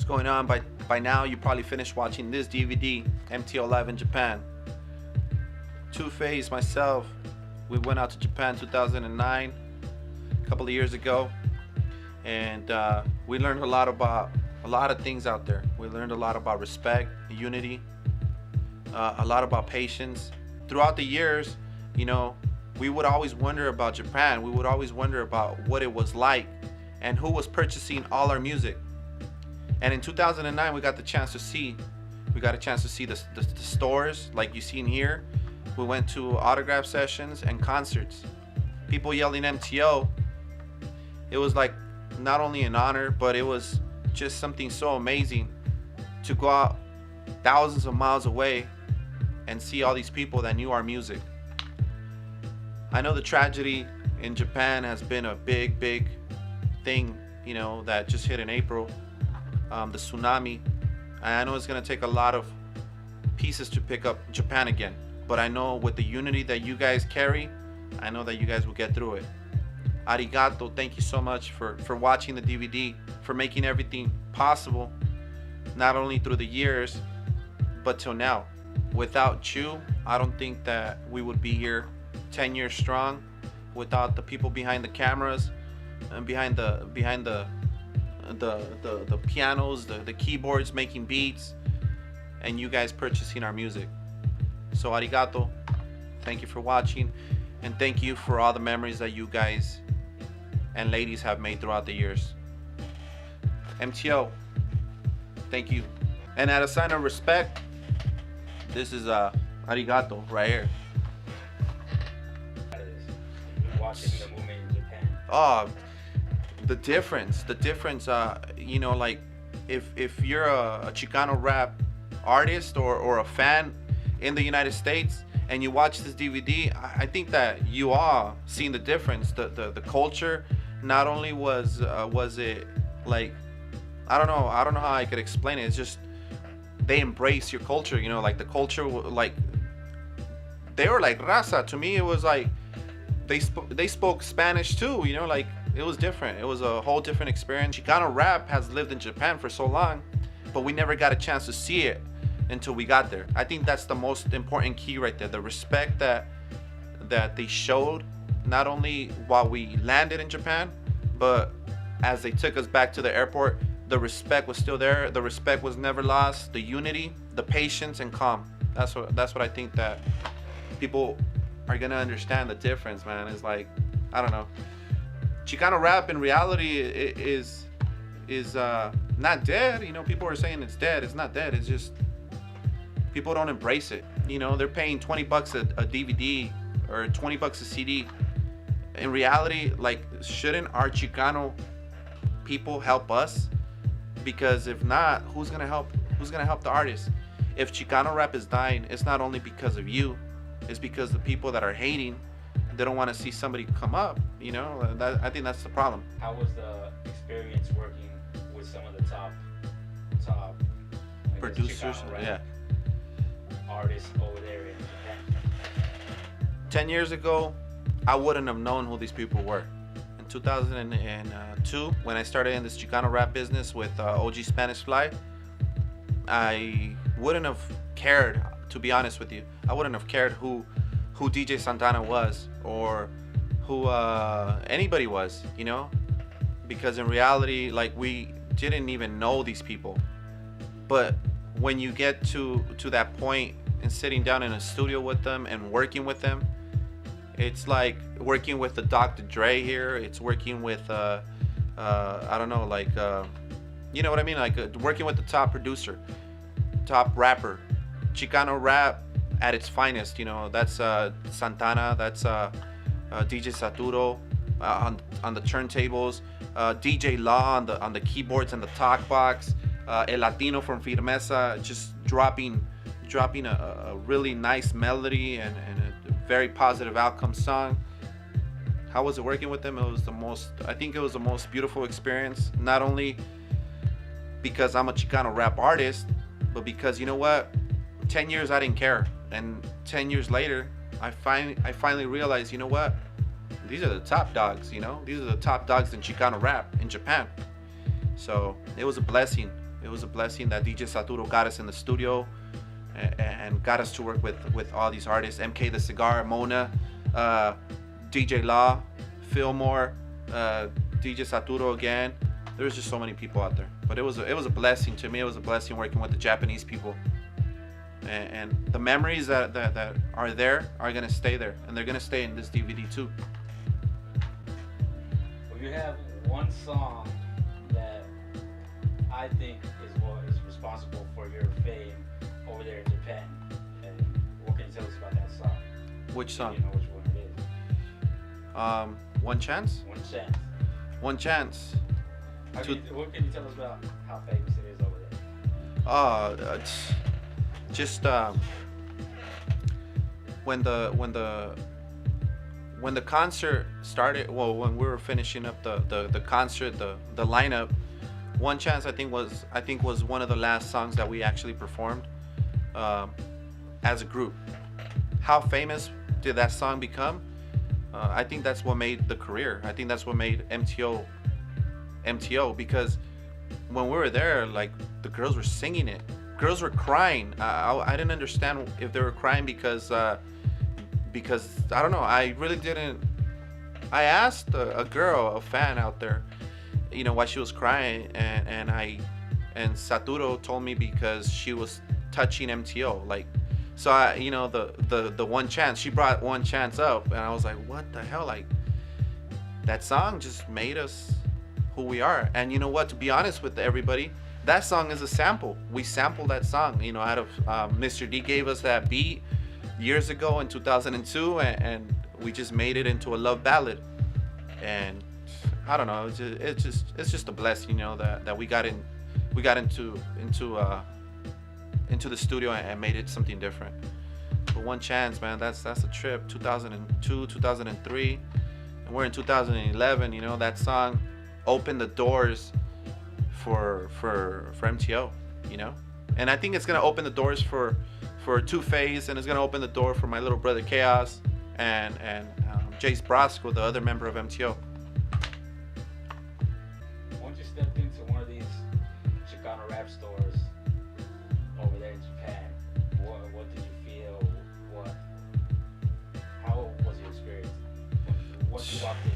going on? By now you probably finished watching this DVD, MTO Live in Japan. Two-Face, myself, we went out to Japan 2009, a couple of years ago, and we learned a lot of things out there. We learned a lot about respect, unity, a lot about patience. Throughout the years, you know, we would always wonder about Japan. We would always wonder about what it was like and who was purchasing all our music. And in 2009, we got a chance to see the stores like you see in here. We went to autograph sessions and concerts. People yelling MTO. It was like not only an honor, but it was just something so amazing to go out thousands of miles away and see all these people that knew our music. I know the tragedy in Japan has been a big thing, you know, that just hit in April, the tsunami. I know it's gonna take a lot of pieces to pick up Japan again, but I know with the unity that you guys carry, I know that you guys will get through it. Arigato, thank you so much for watching the DVD, for making everything possible, not only through the years, but till now. Without you, I don't think that we would be here 10 years strong, without the people behind the cameras and behind the pianos, the keyboards, making beats, and you guys purchasing our music. So arigato, thank you for watching, and thank you for all the memories that you guys and ladies have made throughout the years. MTO, thank you. And at a sign of respect, this is arigato right here. Watching the movement in Japan. Oh, the difference, you know, like if you're a Chicano rap artist or a fan in the United States and you watch this DVD, I think that you all seen the difference. The culture, not only was it like, I don't know how I could explain it. It's just they embrace your culture, you know, like the culture, like they were like raza. To me, it was like they spoke Spanish too, you know, like it was different. It was a whole different experience. Chicano rap has lived in Japan for so long, but we never got a chance to see it until we got there. I think that's the most important key right there. The respect that they showed, not only while we landed in Japan, but as they took us back to the airport, the respect was still there. The respect was never lost. The unity, the patience, and calm. That's what I think that people are gonna understand the difference, man. It's like, I don't know. Chicano rap in reality is not dead. You know, people are saying it's dead. It's not dead. It's just people don't embrace it. You know, they're paying 20 bucks a DVD or 20 bucks a CD. In reality, like, shouldn't our Chicano people help us? Because if not, who's gonna help the artists? If Chicano rap is dying, it's not only because of you, it's because the people that are hating, they don't want to see somebody come up, you know. I think that's the problem. How was the experience working with some of the top producers? Yeah, artists over there in Japan? 10 years ago, I wouldn't have known who these people were. In 2002, when I started in this Chicano rap business with OG Spanish Fly, I wouldn't have cared, to be honest with you. I wouldn't have cared who DJ Santana was or who anybody was, you know, because in reality, like, we didn't even know these people. But when you get to that point and sitting down in a studio with them and working with them, it's like working with the Dr. Dre here. It's working with I don't know, like you know what I mean, like working with the top producer, top rapper. Chicano rap at its finest, you know, that's Santana, that's DJ Saturo on the turntables, DJ Law on the keyboards and the talk box, El Latino from Firmeza just dropping a really nice melody and a very positive outcome song. How was it working with them? I think it was the most beautiful experience, not only because I'm a Chicano rap artist, but because, you know what, 10 years I didn't care, and 10 years later I finally realized, you know what, these are the top dogs, you know, these are the top dogs in Chicano rap in Japan. So it was a blessing It was a blessing that DJ Saturo got us in the studio and got us to work with all these artists. MK the Cigar, Mona, DJ Law, Fillmore, DJ Saturo again. There's just so many people out there. But it was a blessing to me. It was a blessing working with the Japanese people. And the memories that are there are gonna stay there, and they're gonna stay in this DVD too. Well, you have one song that I think is what is responsible for your fame over there in Japan. And what can you tell us about that song? Which song? You know which one it is. One Chance. One Chance. One Chance. What can you tell us about how famous it is over there? It's just when the concert started. Well, when we were finishing up the concert, the lineup, One Chance I think was one of the last songs that we actually performed as a group. How famous did that song become? I think that's what made the career. I think that's what made MTO because when we were there, like, the girls were singing it. Girls were crying. I didn't understand if they were crying because I don't know. I really didn't. I asked a girl, a fan out there, why she was crying, and Saturo told me because she was touching MTO, like. So the One Chance, she brought One Chance up, and I was like, what the hell? Like, that song just made us who we are. And you know what? To be honest with everybody, that song is a sample. We sampled that song, out of Mr. D gave us that beat years ago in 2002, and we just made it into a love ballad. And I don't know, it's just a blessing, that we got into the studio and made it something different. But One Chance, man, that's a trip. 2002, 2003, and we're in 2011. That song opened the doors for MTO, and I think it's gonna open the doors for Two-Face, and it's gonna open the door for my little brother Chaos and Jace Brosco, the other member of MTO. Once you stepped into one of these Chicano rap stores over there in Japan, what did you feel? How was your experience once you walked in?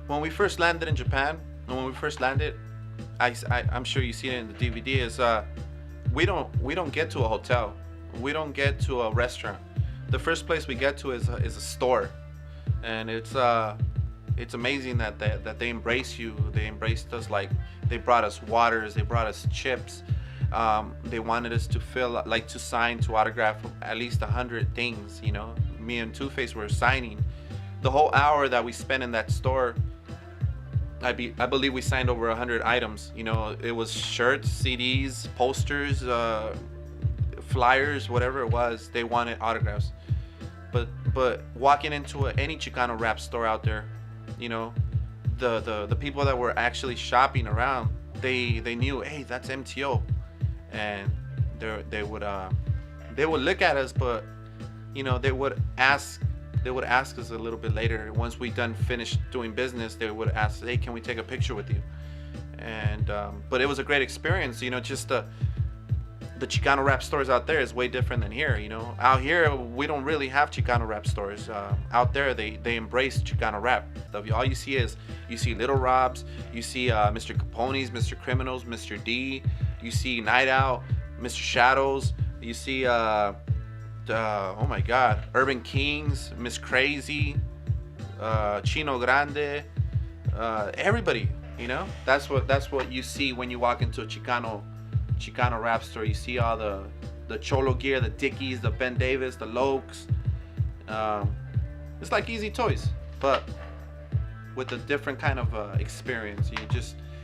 When we first landed in Japan, I'm sure you see it in the DVD, is we don't get to a hotel, we don't get to a restaurant. The first place we get to is a store, and it's amazing that they embrace you. They embraced us, like, they brought us waters, they brought us chips. They wanted us to sign, to autograph at least 100 things. Me and Two-Face were signing. The whole hour that we spent in that store, I believe we signed over 100 items. It was shirts, CDs, posters, flyers, whatever it was. They wanted autographs. But walking into any Chicano rap store out there, the people that were actually shopping around, they knew, hey, that's MTO, and they would look at us, but they would ask us a little bit later, once we finished doing business. They would ask, hey, can we take a picture with you? And but it was a great experience. Just the Chicano rap stores out there is way different than here. Out here we don't really have Chicano rap stores. Out there they embrace Chicano rap. All you see Little Robs, you see Mr. Capone's, Mr. Criminals, Mr. D, you see Night Out, Mr. Shadows, you see oh my God, Urban Kings, Miss Crazy, Chino Grande, everybody. That's what you see when you walk into a Chicano rap store. You see all the Cholo gear, the Dickies, the Ben Davis, the Lokes. It's like Easy Toys, but with a different kind of experience.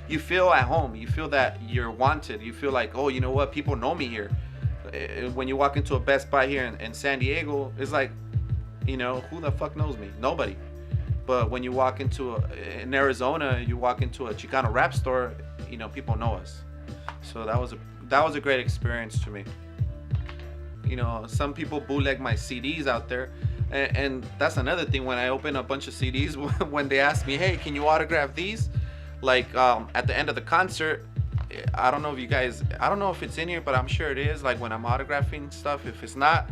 You feel at home. You feel that you're wanted. You feel like, oh, you know what? People know me here. When you walk into a Best Buy here in San Diego, it's like, who the fuck knows me? Nobody. But when you walk in Arizona, you walk into a Chicano rap store, people know us. So that was a great experience to me. Some people bootleg my CDs out there, and that's another thing. When I open a bunch of CDs, when they ask me, hey, can you autograph these? Like at the end of the concert, I don't know if you guys, I don't know if it's in here, but I'm sure it is. Like when I'm autographing stuff, if it's not,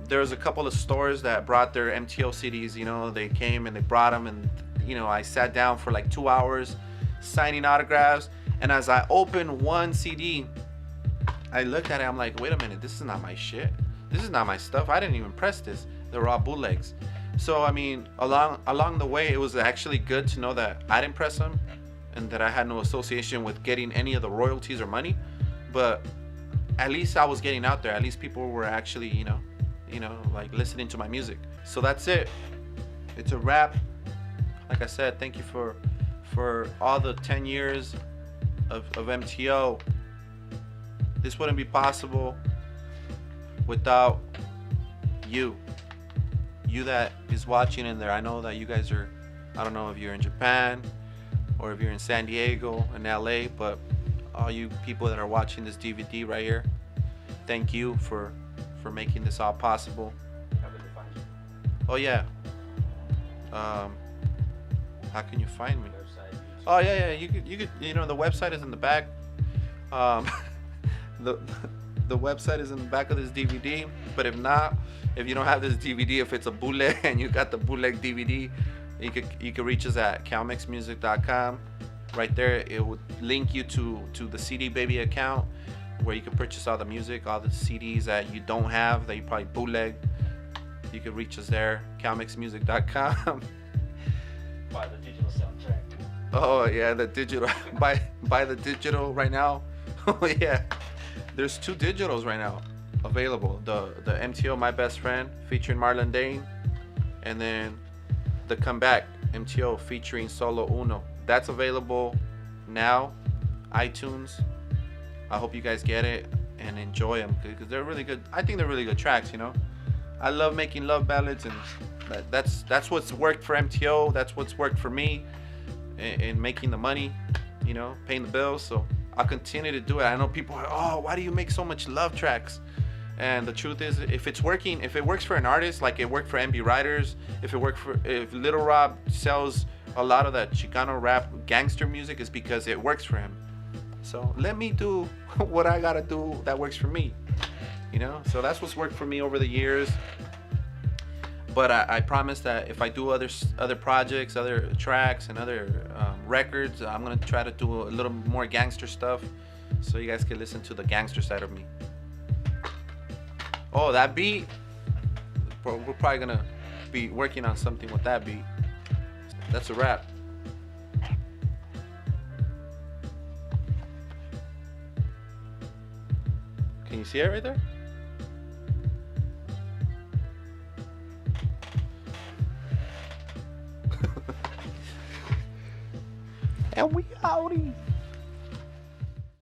there's a couple of stores that brought their MTO CDs. You know, they came and they brought them, and you know, I sat down for like 2 hours signing autographs. And as I opened one CD, I looked at it. I'm like, wait a minute, this is not my shit. This is not my stuff. I didn't even press this. They're all bootlegs. So I mean, along the way, it was actually good to know that I didn't press them, and that I had no association with getting any of the royalties or money. But at least I was getting out there. At least people were actually, like listening to my music. So that's it. It's a wrap. Like I said, thank you for all the 10 years of MTO. This wouldn't be possible without you that is watching in there. I know that you guys are, I don't know if you're in Japan or if you're in San Diego and LA, but all you people that are watching this DVD right here, thank you for making this all possible. How can they find you? Oh yeah. How can you find me? Website, YouTube. Oh yeah, you could, the website is in the back. The website is in the back of this DVD. But if not, if you don't have this DVD, if it's a bootleg and you got the bootleg DVD, you could reach us at calmexmusic.com. Right there, it would link you to the CD Baby account, where you can purchase all the music, all the CDs that you don't have, that you probably bootleg. You can reach us there, calmexmusic.com. Buy the digital soundtrack. Oh yeah, the digital. buy the digital right now. Oh yeah, there's 2 digitals right now available. The MTO My Best Friend featuring Marlon Dane, and then the Comeback MTO featuring Solo Uno. That's available now, iTunes. I hope you guys get it and enjoy them, because they're really good. I think they're really good tracks. I love making love ballads, and that's what's worked for MTO. That's what's worked for me in making the money, paying the bills. So I'll continue to do it. I know people are, oh, why do you make so much love tracks? And the truth is, if it works for an artist, like it worked for MB Riders, if Little Rob sells a lot of that Chicano rap gangster music, is because it works for him. So let me do what I gotta do that works for me. So that's what's worked for me over the years. But I promise that if I do other projects, other tracks, and other records, I'm gonna try to do a little more gangster stuff, so you guys can listen to the gangster side of me. Oh, that beat, we're probably gonna be working on something with that beat. That's a wrap. Can you see it right there? And we outie.